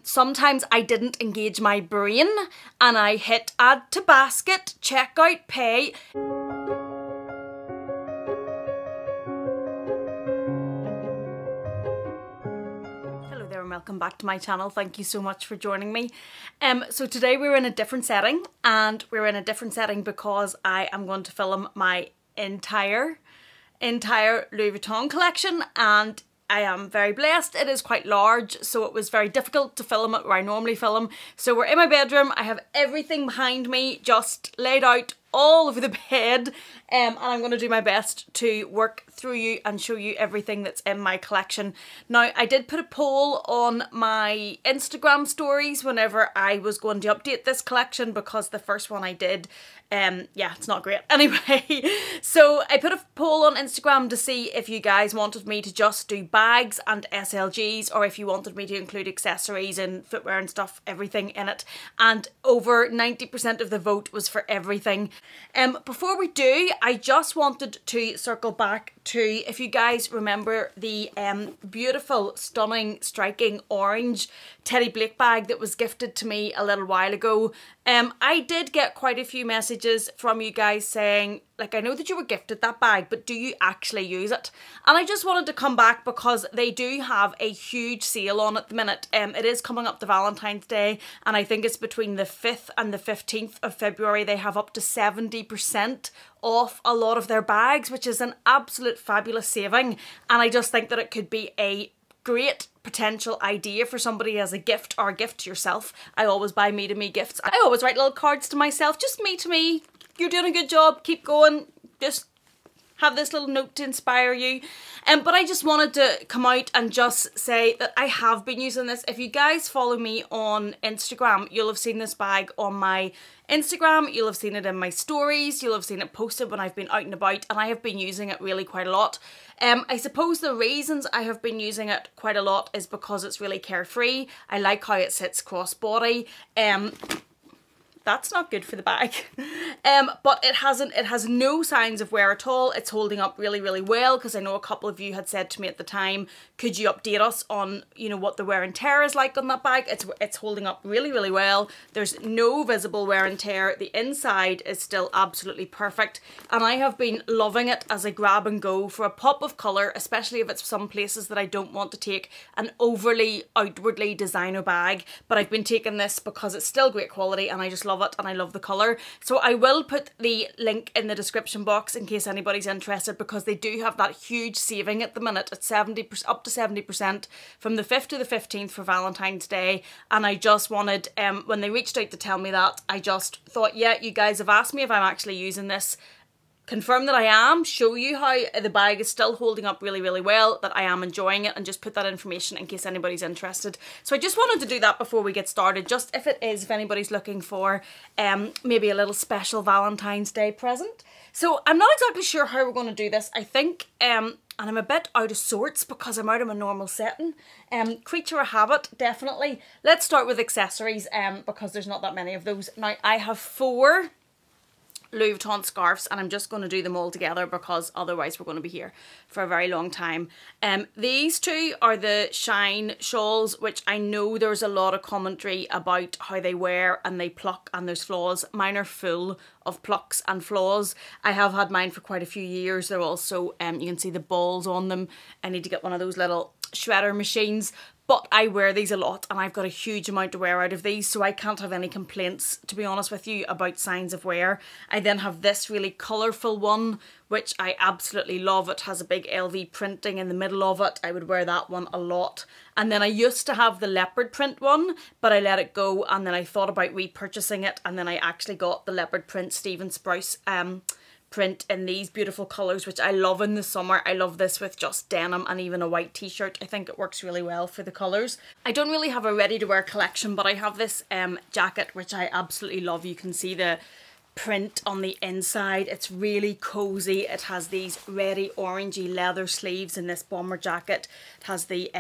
Sometimes I didn't engage my brain and I hit add to basket, checkout, pay. Hello there and welcome back to my channel. Thank you so much for joining me. So today we're in a different setting, and we're in a different setting because I am going to film my entire Louis Vuitton collection, and I am very blessed. It is quite large, so it was very difficult to film it where I normally film. So we're in my bedroom. I have everything behind me just laid out all over the bed, and I'm going to do my best to work through you and show you everything that's in my collection. Now, I did put a poll on my Instagram stories whenever I was going to update this collection, because the first one I did, yeah, it's not great. Anyway, so I put a poll on Instagram to see if you guys wanted me to just do bags and SLGs, or if you wanted me to include accessories and footwear and stuff, everything in it. And over 90% of the vote was for everything. Before we do, I just wanted to circle back to, if you guys remember the beautiful, stunning, striking orange Teddy Blake bag that was gifted to me a little while ago. I did get quite a few messages from you guys saying, like, I know that you were gifted that bag, but do you actually use it? And I just wanted to come back because they do have a huge sale on at the minute. It is coming up to Valentine's Day, and I think it's between the 5th and the 15th of February. They have up to 70% off a lot of their bags, which is an absolute fabulous saving. And I just think that it could be a great potential idea for somebody as a gift, or a gift to yourself. I always buy me to me gifts. I always write little cards to myself, just me to me. You're doing a good job, keep going, just have this little note to inspire you. But I just wanted to come out and just say that I have been using this. If you guys follow me on Instagram, you'll have seen this bag on my Instagram, you'll have seen it in my stories, you'll have seen it posted when I've been out and about, and I have been using it really quite a lot. I suppose the reasons I have been using it quite a lot is because it's really carefree. I like how it sits crossbody. That's not good for the bag. But it has no signs of wear at all. It's holding up really, really well, because I know a couple of you had said to me at the time, could you update us on, you know, what the wear and tear is like on that bag? It's holding up really, really well. There's no visible wear and tear. The inside is still absolutely perfect, and I have been loving it as a grab and go for a pop of colour, especially if it's some places that I don't want to take an overly outwardly designer bag. But I've been taking this because it's still great quality, and I just love it, and I love the colour. So I will put the link in the description box in case anybody's interested, because they do have that huge saving at the minute at 70%, up to 70% from the 5th to the 15th for Valentine's Day. And I just wanted, when they reached out to tell me that, I just thought, yeah, you guys have asked me if I'm actually using this. Confirm that I am, show you how the bag is still holding up really, really well, that I am enjoying it, and just put that information in case anybody's interested. So I just wanted to do that before we get started, just if anybody's looking for maybe a little special Valentine's Day present. So I'm not exactly sure how we're going to do this. I think, and I'm a bit out of sorts because I'm out of my normal setting. Creature of habit, definitely. Let's start with accessories, because there's not that many of those. Now, I have 4 Louis Vuitton scarves, and I'm just going to do them all together because otherwise we're going to be here for a very long time. These 2 are the Shine Shawls, which I know there's a lot of commentary about how they wear and they pluck and there's flaws. Mine are full of plucks and flaws. I have had mine for quite a few years. They're also, you can see the balls on them. I need to get one of those little shredder machines. But I wear these a lot, and I've got a huge amount to wear out of these, so I can't have any complaints, to be honest with you, about signs of wear. I then have this really colourful one, which I absolutely love. It has a big LV printing in the middle of it. I would wear that one a lot. And then I used to have the leopard print one, but I let it go, and then I thought about repurchasing it, and then I actually got the leopard print Stephen Sprouse print in these beautiful colours, which I love in the summer. I love this with just denim and even a white t-shirt. I think it works really well for the colours. I don't really have a ready-to-wear collection, but I have this jacket which I absolutely love. You can see the print on the inside. It's really cozy. It has these reddy orangey leather sleeves in this bomber jacket. It has the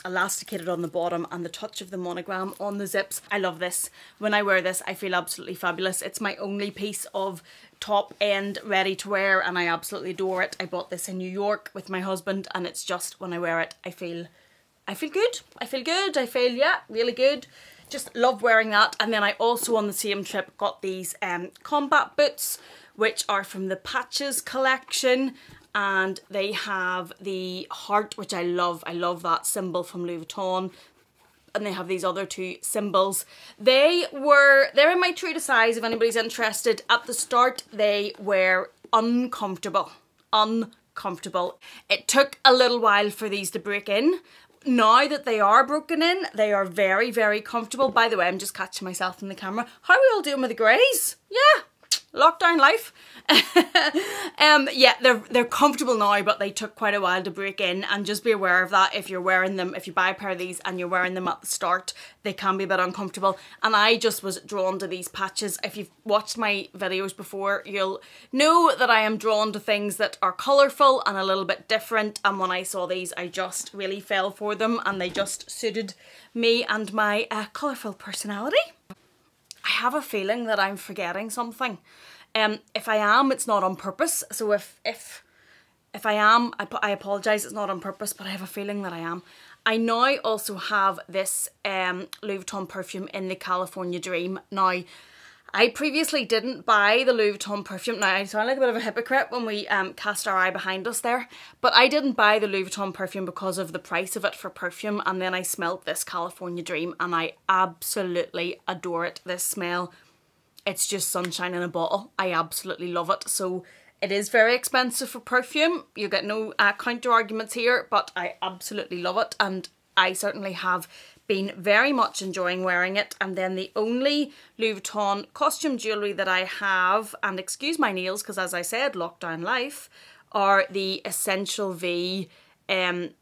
elasticated on the bottom and the touch of the monogram on the zips. I love this. When I wear this, I feel absolutely fabulous. It's my only piece of top end ready to wear and I absolutely adore it. I bought this in New York with my husband and it's just, when I wear it, I feel I feel good. I feel good. I feel, yeah, really good. Just love wearing that. And then I also on the same trip got these combat boots, which are from the Patches collection. And they have the heart, which I love. I love that symbol from Louis Vuitton. And they have these other two symbols. They're in my true to size if anybody's interested. At the start, they were uncomfortable. Uncomfortable. It took a little while for these to break in. Now that they are broken in, they are very, very comfortable. By the way, I'm just catching myself in the camera. How are we all doing with the greys? Yeah, lockdown life. Yeah, they're comfortable now, but they took quite a while to break in, and just be aware of that if you're wearing them. If you buy a pair of these and you're wearing them at the start, they can be a bit uncomfortable. And I just was drawn to these patches. If you've watched my videos before, you'll know that I am drawn to things that are colourful and a little bit different, and when I saw these I just really fell for them, and they just suited me and my colourful personality. I have a feeling that I'm forgetting something. If I am, it's not on purpose. So if I am, I apologise, it's not on purpose, but I have a feeling that I am. I now also have this Louis Vuitton perfume in the California Dream. Now, I previously didn't buy the Louis Vuitton perfume. Now, I sound like a bit of a hypocrite when we cast our eye behind us there, but I didn't buy the Louis Vuitton perfume because of the price of it for perfume, and then I smelt this California Dream and I absolutely adore it. This smell, it's just sunshine in a bottle. I absolutely love it. So it is very expensive for perfume. You get no counter arguments here, but I absolutely love it, and I certainly have been very much enjoying wearing it. And then the only Louis Vuitton costume jewellery that I have, and excuse my nails because as I said, lockdown life, are the Essential V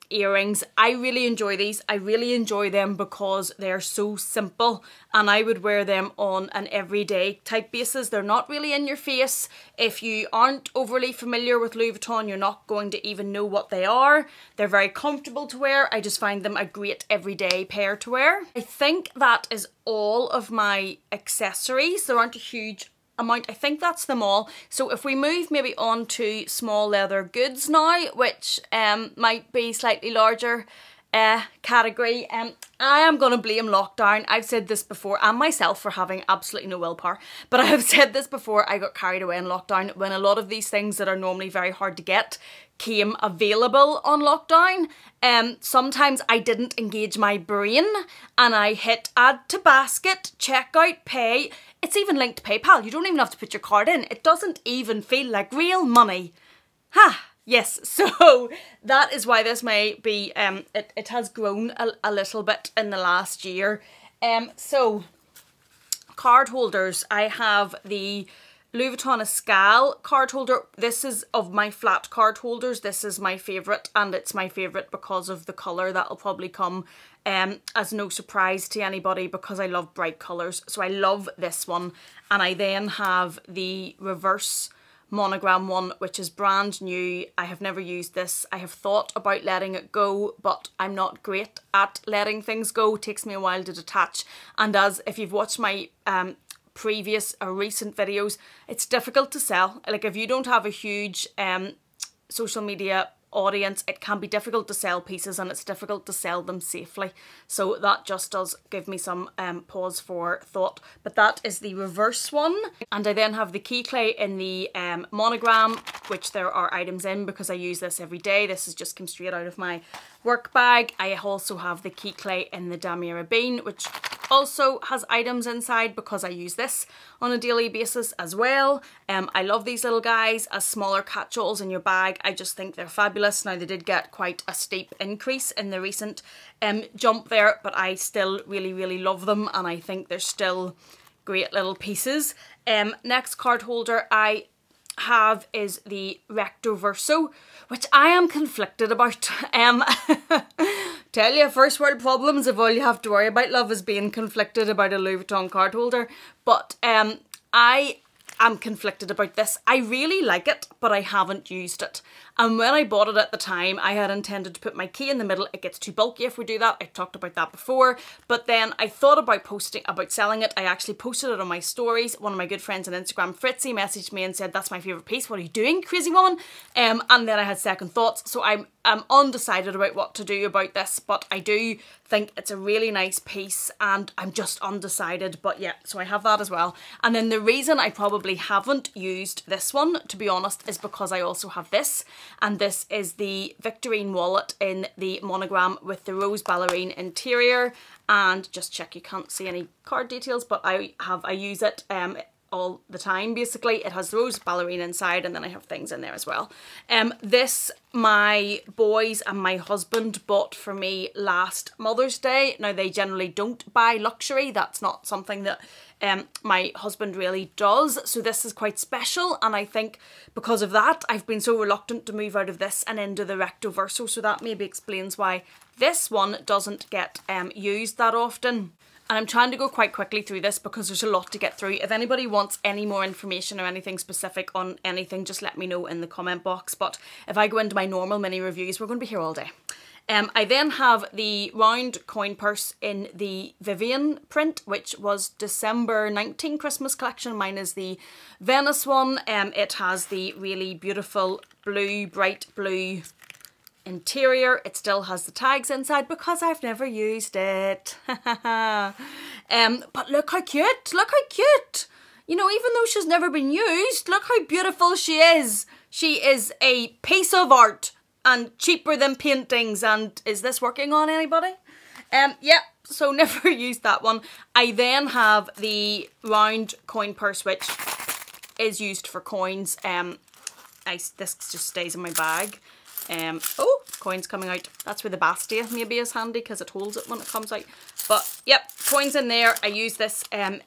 earrings. I really enjoy these. I really enjoy them because they're so simple, and I would wear them on an everyday type basis. They're not really in your face. If you aren't overly familiar with Louis Vuitton, you're not going to even know what they are. They're very comfortable to wear. I just find them a great everyday pair to wear. I think that is all of my accessories. There aren't a huge amount. I think that's them all. So if we move maybe on to small leather goods now, which might be slightly larger category, I am going to blame lockdown. I've said this before, and myself for having absolutely no willpower, but I have said this before, I got carried away in lockdown when a lot of these things that are normally very hard to get came available on lockdown. Sometimes I didn't engage my brain and I hit add to basket, checkout, pay. It's even linked to PayPal. You don't even have to put your card in. It doesn't even feel like real money. Ha! Yes, so that is why this may be, it has grown a little bit in the last year. So, card holders. I have the Louis Vuitton Escale card holder. This is of my flat card holders. This is my favourite, and it's my favourite because of the colour. That'll probably come as no surprise to anybody because I love bright colours. So I love this one. And I then have the reverse Monogram one, which is brand new. I have never used this. I have thought about letting it go, but I'm not great at letting things go. It takes me a while to detach. And as if you've watched my previous or recent videos, it's difficult to sell. Like if you don't have a huge social media audience, it can be difficult to sell pieces, and it's difficult to sell them safely. So that just does give me some pause for thought. But that is the reverse one. And I then have the key clay in the Monogram, which there are items in because I use this every day. This has just come straight out of my work bag. I also have the key clay in the Damier Ebene, which also has items inside because I use this on a daily basis as well. I love these little guys as smaller catch-alls in your bag. I just think they're fabulous. Now they did get quite a steep increase in the recent jump there, but I still really love them, and I think they're still great little pieces. Next card holder I have is the Recto Verso, which I am conflicted about. Tell you, first world problems if all you have to worry about, love, is being conflicted about a Louis Vuitton card holder. But I am conflicted about this. I really like it, but I haven't used it. And when I bought it at the time, I had intended to put my key in the middle. It gets too bulky if we do that. I talked about that before. But then I thought about selling it. I actually posted it on my stories. One of my good friends on Instagram, Fritzy, messaged me and said, that's my favourite piece. What are you doing, crazy woman? And then I had second thoughts. So I'm undecided about what to do about this, but I do think it's a really nice piece and I'm just undecided. But yeah, so I have that as well. And then the reason I probably haven't used this one, to be honest, is because I also have this, and this is the Victorine wallet in the monogram with the rose ballerine interior. And just check, you can't see any card details, but I use it all the time basically. It has the rose ballerina inside, and then I have things in there as well. This my boys and my husband bought for me last Mother's Day. Now they generally don't buy luxury, that's not something that my husband really does, so this is quite special, and I think because of that I've been so reluctant to move out of this and into the recto verso, so that maybe explains why this one doesn't get used that often. And I'm trying to go quite quickly through this because there's a lot to get through. If anybody wants any more information or anything specific on anything, just let me know in the comment box. But if I go into my normal mini reviews, we're going to be here all day. I then have the round coin purse in the Vivienne print, which was December 19 Christmas collection. Mine is the Venice one. It has the really beautiful blue, bright blue interior. It still has the tags inside because I've never used it. But look how cute, look how cute. You know, even though she's never been used, look how beautiful she is. She is a piece of art and cheaper than paintings. And is this working on anybody? Yeah, so never used that one. I then have the round coin purse, which is used for coins. This just stays in my bag. Oh, coins coming out. That's where the Bastia maybe is handy because it holds it when it comes out. But yep, coins in there. I use this in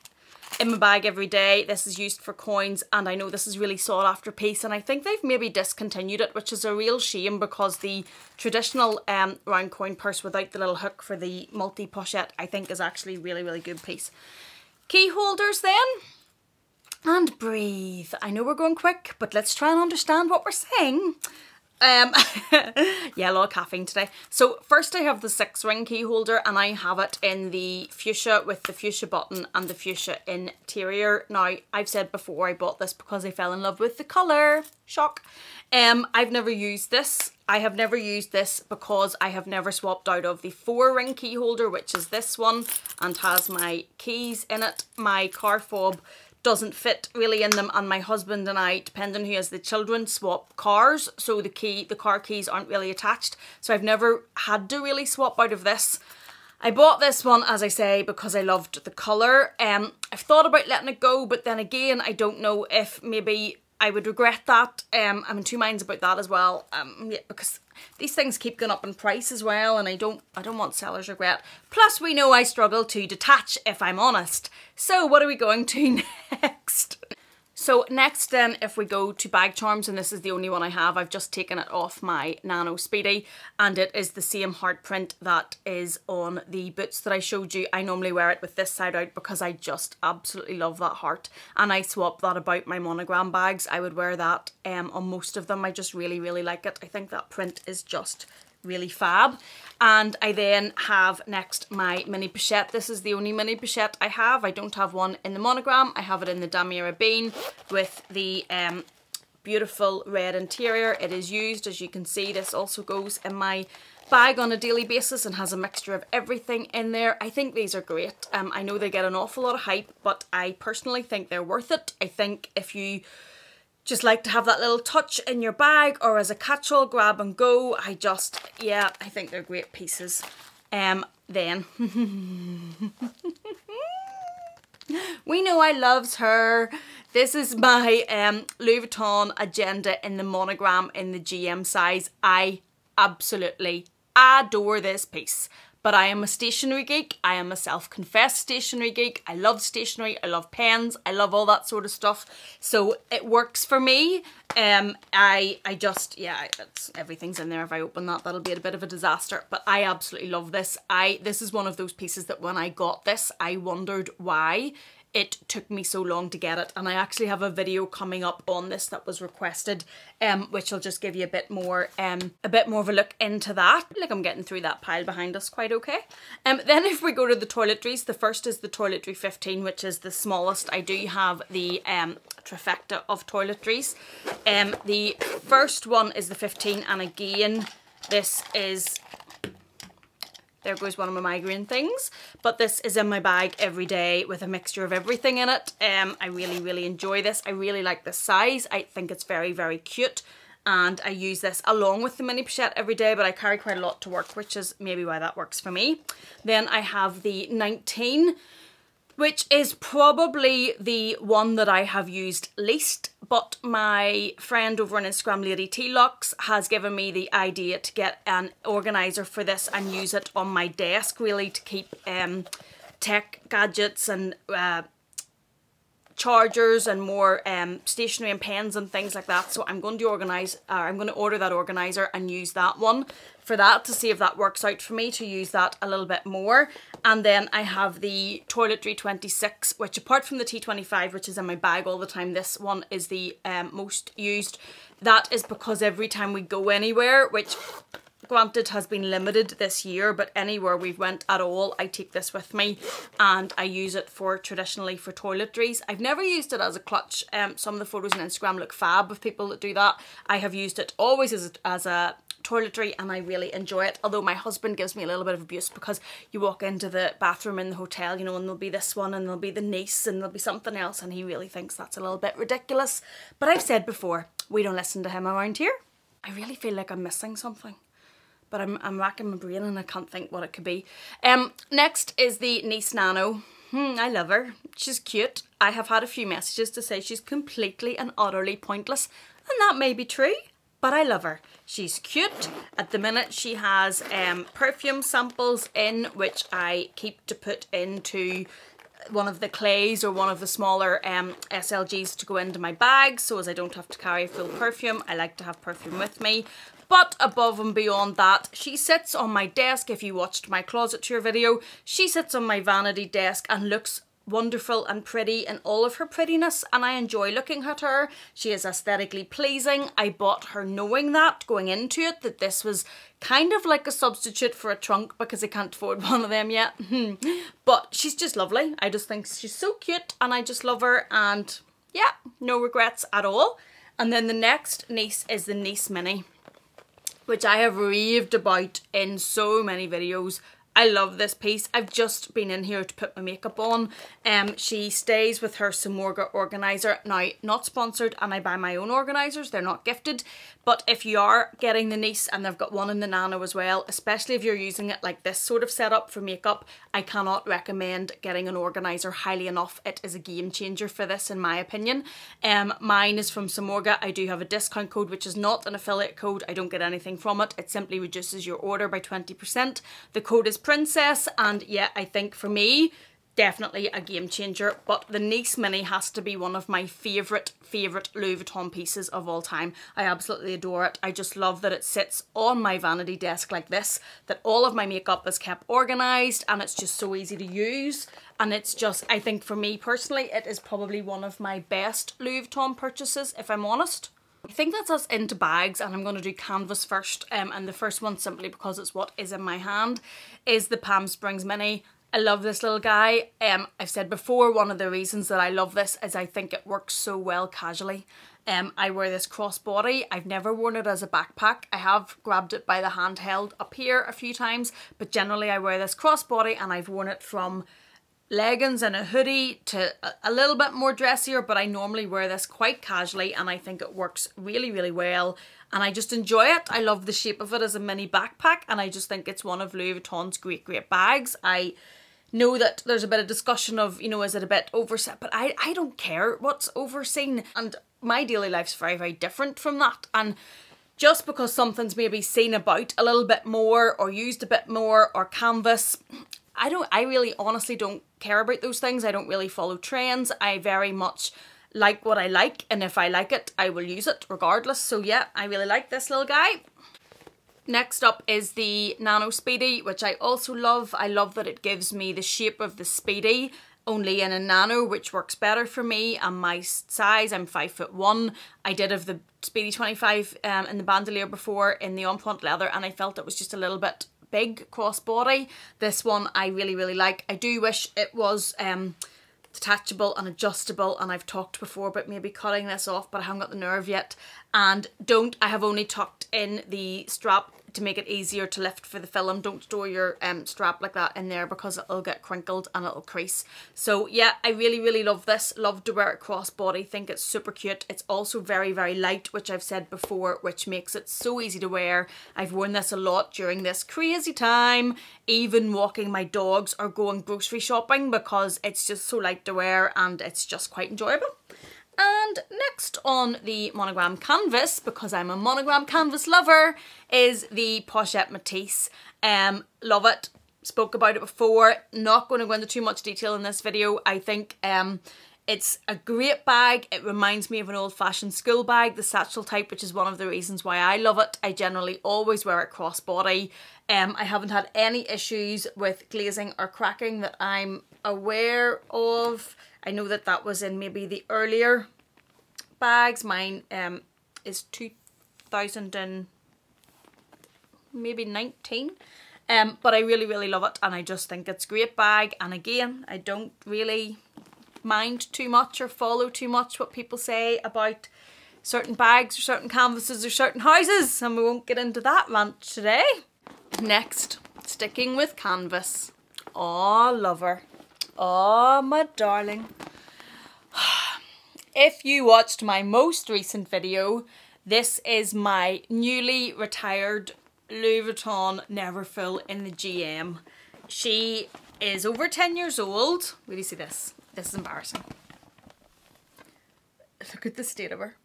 my bag every day. This is used for coins, and I know this is really sought after piece, and I think they've maybe discontinued it, which is a real shame because the traditional round coin purse without the little hook for the multi pochette I think is actually really, really good piece. Key holders then. And breathe. I know we're going quick, but let's try and understand what we're saying. Yeah, a lot of caffeine today. So first I have the 6-ring key holder, and I have it in the fuchsia with the fuchsia button and the fuchsia interior. Now, I've said before I bought this because I fell in love with the colour. Shock. I've never used this. I have never used this because I have never swapped out of the 4-ring key holder, which is this one and has my keys in it. My car fob doesn't fit really in them, and my husband and I, depending who has the children, swap cars, so the car keys aren't really attached, so I've never had to really swap out of this. I bought this one, as I say, because I loved the colour. I've thought about letting it go, but then again I don't know if maybe I would regret that. I'm in two minds about that as well, yeah, because these things keep going up in price as well, and I don't want seller's regret. Plus, we know I struggle to detach, if I'm honest. So what are we going to next? So next then, if we go to bag charms, and this is the only one I have, I've just taken it off my Nano Speedy, and it is the same heart print that is on the boots that I showed you. I normally wear it with this side out because I just absolutely love that heart, and I swap that about my monogram bags. I would wear that on most of them. I just really, really like it. I think that print is just really fab. And I then have next my mini pochette. This is the only mini pochette I have. I don't have one in the monogram. I have it in the Damier Bean with the beautiful red interior. It is used, as you can see. This also goes in my bag on a daily basis and has a mixture of everything in there. I think these are great. I know they get an awful lot of hype, but I personally think they're worth it. I think if you just like to have that little touch in your bag or as a catch-all grab and go, yeah, I think they're great pieces. Then we know I loves her. This is my Louis Vuitton agenda in the monogram in the GM size. I absolutely adore this piece. But I am a stationery geek. I am a self-confessed stationery geek. I love stationery. I love pens. I love all that sort of stuff. So it works for me. Everything's in there. If I open that, that'll be a bit of a disaster. But I absolutely love this. This is one of those pieces that when I got this, I wondered why it took me so long to get it. And I actually have a video coming up on this that was requested, which will just give you a bit more of a look into that. I feel like I'm getting through that pile behind us quite okay. Then if we go to the toiletries, the first is the Toiletry 15, which is the smallest. I do have the trifecta of toiletries. The first one is the 15, and again, this is, there goes one of my migraine things, but this is in my bag every day with a mixture of everything in it. I really enjoy this. I really like the size. I think it's very cute, and I use this along with the mini pochette every day, but I carry quite a lot to work, which is maybe why that works for me. Then I have the 19, which is probably the one that I have used least, but my friend over on Instagram, Lady T Lux, has given me the idea to get an organiser for this and use it on my desk, really, to keep tech gadgets and chargers and more stationery and pens and things like that. So I'm going to order that organiser and use that one for that, to see if that works out for me, to use that a little bit more. And then I have the Toiletry 26, which apart from the T25, which is in my bag all the time, this one is the most used. That is because every time we go anywhere, which granted has been limited this year, but anywhere we've went at all, I take this with me and I use it traditionally for toiletries. I've never used it as a clutch. Some of the photos on Instagram look fab of people that do that. I have used it always as a toiletry, and I really enjoy it, although my husband gives me a little bit of abuse because you walk into the bathroom in the hotel, you know, and there'll be this one and there'll be the niece and there'll be something else, and he really thinks that's a little bit ridiculous. But I've said before, we don't listen to him around here. I really feel like I'm missing something, but I'm racking my brain and I can't think what it could be. Next is the niece Nano. I love her. She's cute. I have had a few messages to say she's completely and utterly pointless, and that may be true, but I love her. She's cute. At the minute she has perfume samples in, which I keep to put into one of the clays or one of the smaller SLGs to go into my bag, so as I don't have to carry a full perfume. I like to have perfume with me. But above and beyond that, she sits on my desk. If you watched my closet tour video, she sits on my vanity desk and looks wonderful and pretty in all of her prettiness, and I enjoy looking at her. She is aesthetically pleasing. I bought her knowing that, going into it, that this was kind of like a substitute for a trunk because I can't afford one of them yet. But she's just lovely. I just think she's so cute and I just love her, and yeah, no regrets at all. And then the next niece is the Niece Mini, which I have raved about in so many videos. I love this piece. I've just been in here to put my makeup on. She stays with her Samorga organiser. Now, not sponsored, and I buy my own organisers. They're not gifted. But if you are getting the Niece, and they've got one in the Nano as well, especially if you're using it like this sort of setup for makeup, I cannot recommend getting an organiser highly enough. It is a game changer for this, in my opinion. Mine is from Samorga. I do have a discount code, which is not an affiliate code. I don't get anything from it. It simply reduces your order by 20%. The code is Princess, and yeah, I think for me, definitely a game changer. But the Niece Mini has to be one of my favourite Louis Vuitton pieces of all time. I absolutely adore it. I just love that it sits on my vanity desk like this, that all of my makeup is kept organised, and it's just so easy to use. And it's just, I think for me personally, it is probably one of my best Louis Vuitton purchases, if I'm honest. I think that's us into bags, and I'm going to do canvas first, and the first one, simply because it's what is in my hand, is the Palm Springs Mini. I love this little guy. I've said before, one of the reasons that I love this is I think it works so well casually. I wear this crossbody. I've never worn it as a backpack. I have grabbed it by the handheld up here a few times, but generally I wear this crossbody, and I've worn it from leggings and a hoodie to a little bit more dressier, but I normally wear this quite casually, and I think it works really well, and I just enjoy it. I love the shape of it as a mini backpack, and I just think it's one of Louis Vuitton's great bags. I know that there's a bit of discussion of, you know, is it a bit overset, but I don't care what's overseen, and my daily life's very different from that. And just because something's maybe seen about a little bit more or used a bit more, or canvas, I really honestly don't care about those things. I don't really follow trends. I very much like what I like, and if I like it, I will use it regardless. So yeah, I really like this little guy. Next up is the Nano Speedy, which I also love. I love that it gives me the shape of the Speedy, only in a nano, which works better for me and my size. I'm 5'1". I did have the Speedy 25 in the bandolier before in the en pointe leather, and I felt it was just a little bit big crossbody. This one I really, really like. I do wish it was detachable and adjustable, and I've talked before about maybe cutting this off, but I haven't got the nerve yet. And I have only tucked in the strap to make it easier to lift for the film. Don't store your strap like that in there because it'll get crinkled and it'll crease. So yeah, I really, really love this. Love to wear it crossbody. Think it's super cute. It's also very, very light, which I've said before, which makes it so easy to wear. I've worn this a lot during this crazy time, even walking my dogs or going grocery shopping, because it's just so light to wear and it's just quite enjoyable. And next on the monogram canvas, because I'm a monogram canvas lover, is the Pochette Matisse. Love it. Spoke about it before. Not going to go into too much detail in this video. I think it's a great bag. It reminds me of an old-fashioned school bag, the satchel type, which is one of the reasons why I love it. I generally always wear it crossbody. I haven't had any issues with glazing or cracking that I'm aware of. I know that that was in maybe the earlier bags. Mine is 2000 and maybe 19. But I really, really love it, and I just think it's a great bag. And again, I don't really mind too much or follow too much what people say about certain bags or certain canvases or certain houses, and we won't get into that rant today. Next, sticking with canvas. Aw, lover. Oh, my darling. If you watched my most recent video, this is my newly retired Louis Vuitton Neverfull in the GM. She is over 10 years old. Where do you see this? This is embarrassing. Look at the state of her.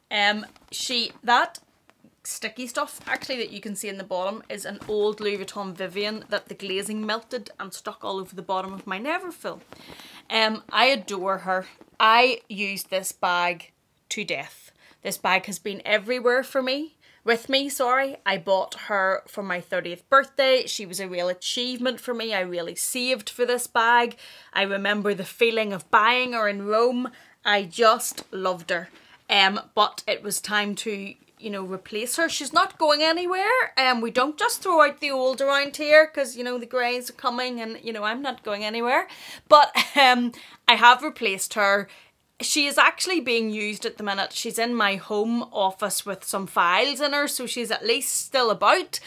That sticky stuff actually that you can see in the bottom is an old Louis Vuitton Vivienne that the glazing melted and stuck all over the bottom of my Neverfull. I adore her. I used this bag to death. This bag has been everywhere with me. I bought her for my 30th birthday. She was a real achievement for me. I really saved for this bag. I remember the feeling of buying her in Rome. I just loved her. But it was time to, you know, replace her. She's not going anywhere. We don't just throw out the old around here because, you know, the greys are coming and, you know, I'm not going anywhere. But I have replaced her. She is actually being used at the minute. She's in my home office with some files in her, so she's at least still about.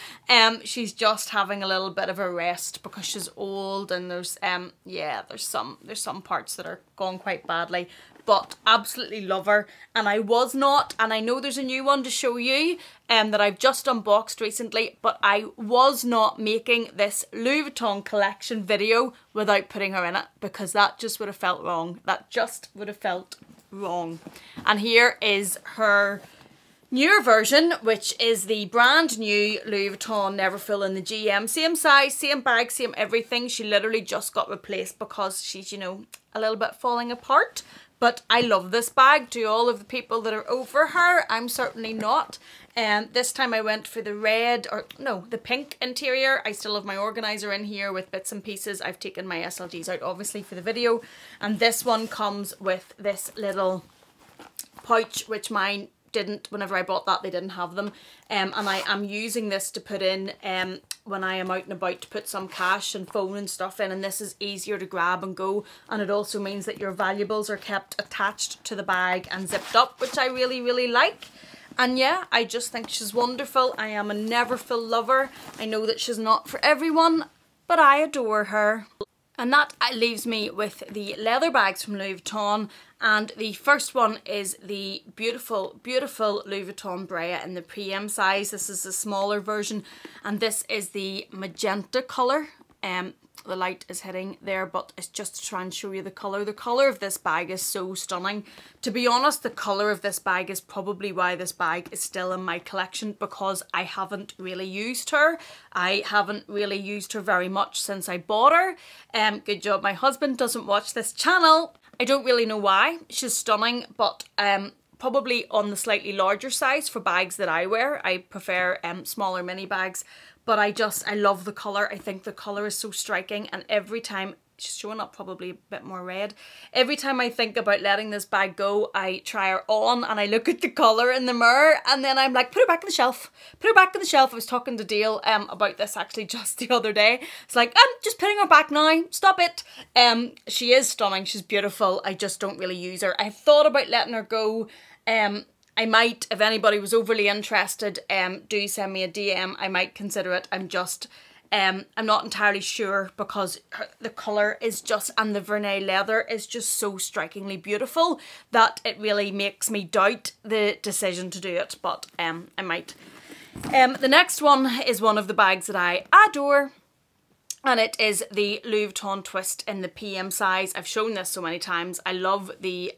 She's just having a little bit of a rest because she's old, and there's there's some parts that are gone quite badly. But absolutely love her, and I was not, and I know there's a new one to show you that I've just unboxed recently, but I was not making this Louis Vuitton collection video without putting her in it, because that just would have felt wrong. That just would have felt wrong. And here is her newer version, which is the brand new Louis Vuitton Neverfull in the GM. Same size, same bag, same everything. She literally just got replaced because she's, you know, a little bit falling apart. But I love this bag. To all of the people that are over her, I'm certainly not. This time I went for the pink interior. I still have my organizer in here with bits and pieces. I've taken my SLGs out obviously for the video. And this one comes with this little pouch, which mine didn't. Whenever I bought that, they didn't have them. And I am using this to put in when I am out and about, to put some cash and phone and stuff in, and this is easier to grab and go, and it also means that your valuables are kept attached to the bag and zipped up, which I really, really like. And yeah, I just think she's wonderful. I am a Neverfull lover. I know that she's not for everyone, but I adore her. And that leaves me with the leather bags from Louis Vuitton, and the first one is the beautiful, beautiful Louis Vuitton Brea in the PM size. This is a smaller version, and this is the magenta colour. The light is hitting there, but it's just to try and show you the colour. The colour of this bag is so stunning. To be honest, the colour of this bag is probably why this bag is still in my collection, because I haven't really used her. I haven't really used her very much since I bought her. Good job my husband doesn't watch this channel. I don't really know why. She's stunning, but probably on the slightly larger size for bags that I wear. I prefer smaller mini bags. But I love the colour. I think the colour is so striking, and every time she's showing up probably a bit more red. Every time I think about letting this bag go, I try her on and I look at the colour in the mirror and then I'm like, put her back on the shelf. Put her back on the shelf. I was talking to Dale about this actually just the other day. It's like, I'm just putting her back now. Stop it. She is stunning. She's beautiful. I just don't really use her. I've thought about letting her go. I might, if anybody was overly interested, do send me a DM. I might consider it. I'm not entirely sure because the colour is just, and the Vernet leather is just so strikingly beautiful that it really makes me doubt the decision to do it, but I might. The next one is one of the bags that I adore, and it is the Louis Vuitton twist in the PM size. I've shown this so many times. I love the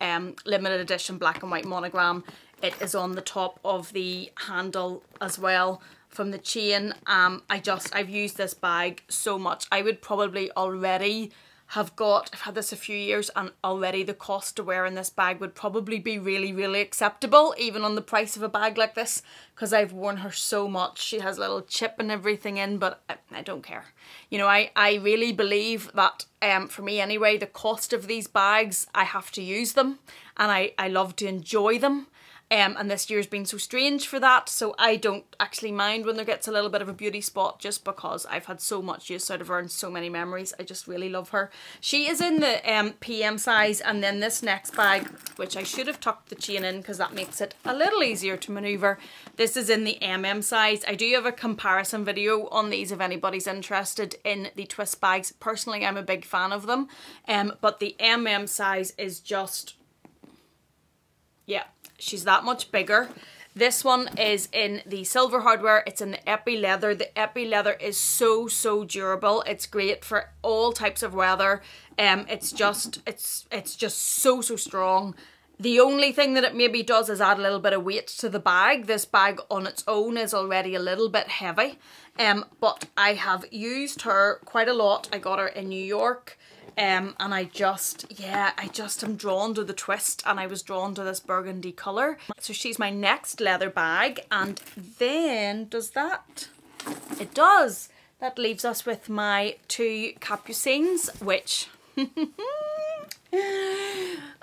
limited edition black and white monogram. It is on the top of the handle as well from the chain. I've used this bag so much. I would probably already have got, I've had this a few years, and already the cost to wear in this bag would probably be really, really acceptable, even on the price of a bag like this, because I've worn her so much. She has a little chip and everything in, but I don't care. You know, I really believe that, for me anyway, the cost of these bags, I have to use them, and I love to enjoy them. And this year's been so strange for that, so I don't actually mind when there gets a little bit of a beauty spot, just because I've had so much use out of her and so many memories. I just really love her. She is in the PM size, and then this next bag, which I should have tucked the chain in because that makes it a little easier to manoeuvre. This is in the MM size. I do have a comparison video on these if anybody's interested in the twist bags. Personally, I'm a big fan of them, but the MM size is just, yeah. She's that much bigger. This one is in the silver hardware. It's in the epi leather. The epi leather is so, so durable. It's great for all types of weather. It's just so, so strong. The only thing that it maybe does is add a little bit of weight to the bag. This bag on its own is already a little bit heavy. But I have used her quite a lot. I got her in New York. And I just am drawn to the twist, and I was drawn to this burgundy colour. So she's my next leather bag, and then does that? It does. That leaves us with my two Capucines, which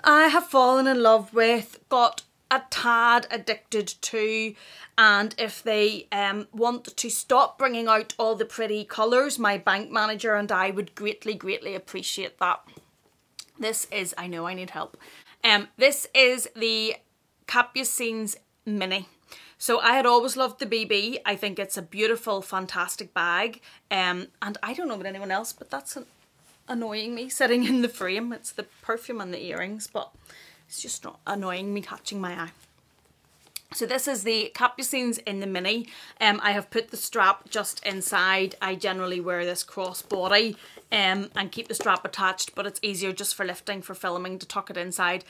I have fallen in love with, got a tad addicted to, and if they want to stop bringing out all the pretty colours, my bank manager and I would greatly, greatly appreciate that. This is, I know I need help. This is the Capucines Mini. So I had always loved the BB. I think it's a beautiful, fantastic bag. And I don't know about anyone else, but that's annoying me sitting in the frame. It's the perfume and the earrings, but it's just not annoying me catching my eye. So this is the Capucines in the Mini. I have put the strap just inside. I generally wear this crossbody and keep the strap attached, but it's easier just for lifting, for filming, to tuck it inside.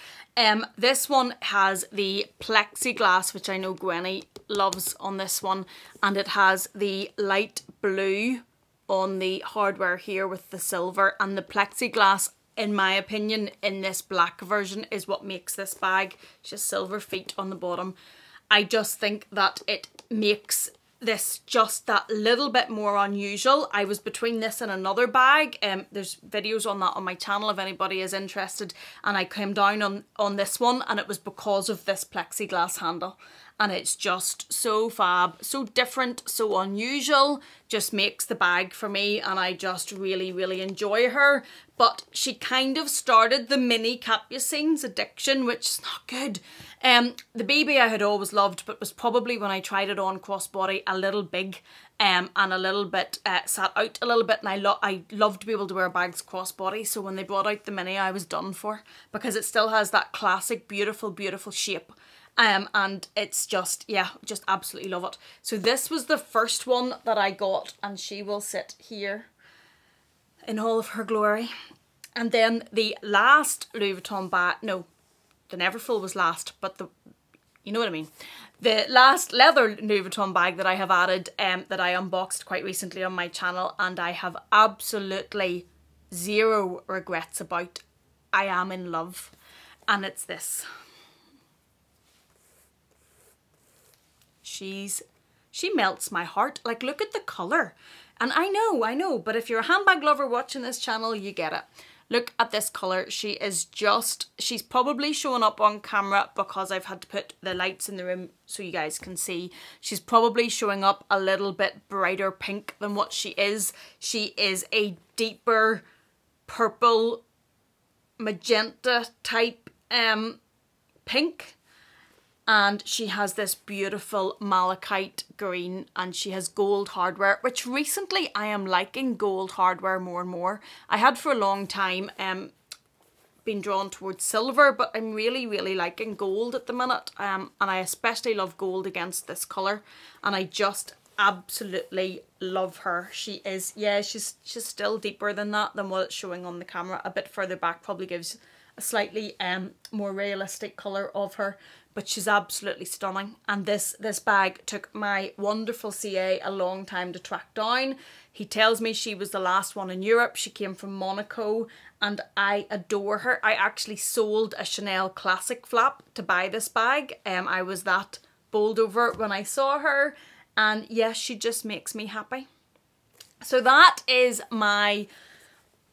This one has the plexiglass, which I know Gwenny loves on this one, and it has the light blue on the hardware here with the silver, and the plexiglass, in my opinion, in this black version is what makes this bag. Just silver feet on the bottom. I just think that it makes this just that little bit more unusual. I was between this and another bag. There's videos on that on my channel if anybody is interested, and I came down on this one, and it was because of this plexiglass handle. And it's just so fab, so different, so unusual, just makes the bag for me, and I just really, really enjoy her. But she kind of started the mini Capucines addiction, which is not good. The BB I had always loved, but was probably, when I tried it on crossbody, a little big and a little bit, sat out a little bit, and I love to be able to wear bags crossbody, so when they brought out the mini I was done for, because it still has that classic beautiful, beautiful shape. And it's just, yeah, just absolutely love it. So this was the first one that I got, and she will sit here in all of her glory. And then the last Louis Vuitton bag, no, the Neverfull was last, but you know what I mean. The last leather Louis Vuitton bag that I have added, that I unboxed quite recently on my channel, and I have absolutely zero regrets about. I am in love, and it's this. She melts my heart. Like, look at the colour. And I know, but if you're a handbag lover watching this channel, you get it. Look at this colour. She's probably showing up on camera because I've had to put the lights in the room so you guys can see. She's probably showing up a little bit brighter pink than what she is. She is a deeper purple, magenta type pink. And she has this beautiful malachite green, and she has gold hardware, which recently I am liking gold hardware more and more. I had for a long time been drawn towards silver, but I'm really, really liking gold at the minute. And I especially love gold against this colour, and I just absolutely love her. She is, yeah, she's still deeper than that, than what it's showing on the camera. A bit further back probably gives a slightly more realistic colour of her. But she's absolutely stunning, and this bag took my wonderful CA a long time to track down. He tells me she was the last one in Europe. She came from Monaco, and I adore her. I actually sold a Chanel Classic flap to buy this bag. I was that bowled over when I saw her, and yes, she just makes me happy. So that is my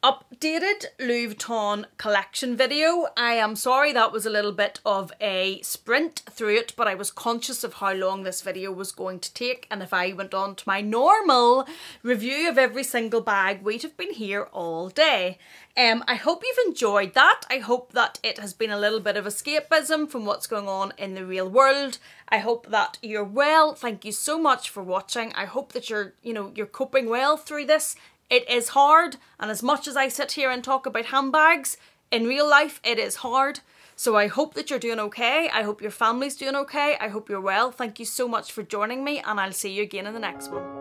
updated Louis Vuitton collection video. I am sorry that was a little bit of a sprint through it, but I was conscious of how long this video was going to take, and if I went on to my normal review of every single bag, we'd have been here all day. I hope you've enjoyed that. I hope that it has been a little bit of escapism from what's going on in the real world. I hope that you're well. Thank you so much for watching. I hope that you're coping well through this. It is hard, and as much as I sit here and talk about handbags, in real life it is hard. So I hope that you're doing okay. I hope your family's doing okay. I hope you're well. Thank you so much for joining me, and I'll see you again in the next one.